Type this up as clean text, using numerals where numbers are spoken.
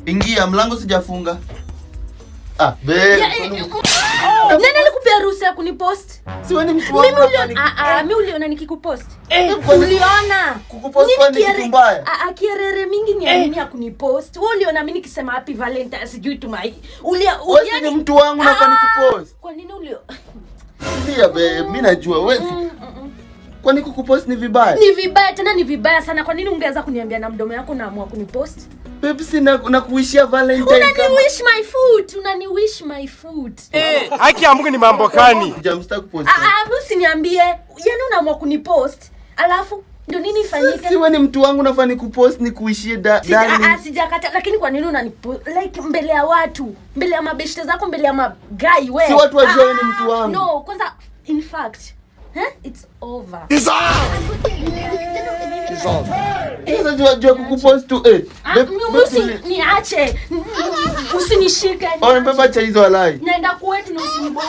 Ingia, mlango sijafunga. Nani alikupea ruhusa ya kunipost? Si wewe ni mtu wangu. Mimi uliona nikikupost. Uliona? Kukupost kwa ni kitu mbaya. Kierere mingi ni nini ya kunipost? Wewe uliona mimi nikisema happy Valentine sijui tumai. Wewe ni mtu wangu nafanya kupost. Kwa nini ulio? Ndio babe, mimi najua wewe. Kwani kukupost ni vibaya? Ni vibaya, tena ni vibaya sana. Kwa nini ungeweza kuniambia na mdomo yako naamua kunipost? Babe, sina nakuwishia Valentine. Unani-wish my food. Haki ya Mungu ni mambo gani? Hujamstaki kupost. Usiniambie. Yaani unaamua kunipost. Alafu ndio nini ifanyike? Si wewe ni mtu wangu nafanya kupost ni kuishie ndani. Sijakata, lakini kwa nini like mbele ya watu, mbele ya mabeshte zako, mbele ya magai wewe? Si watu wajue wewe ni mtu wangu. No, kwanza in fact, it's over. It's over. Sasa jua kukupost tu niache. Usinishike. Ona baba cha hizo walai. Naenda kwetu na usinibo.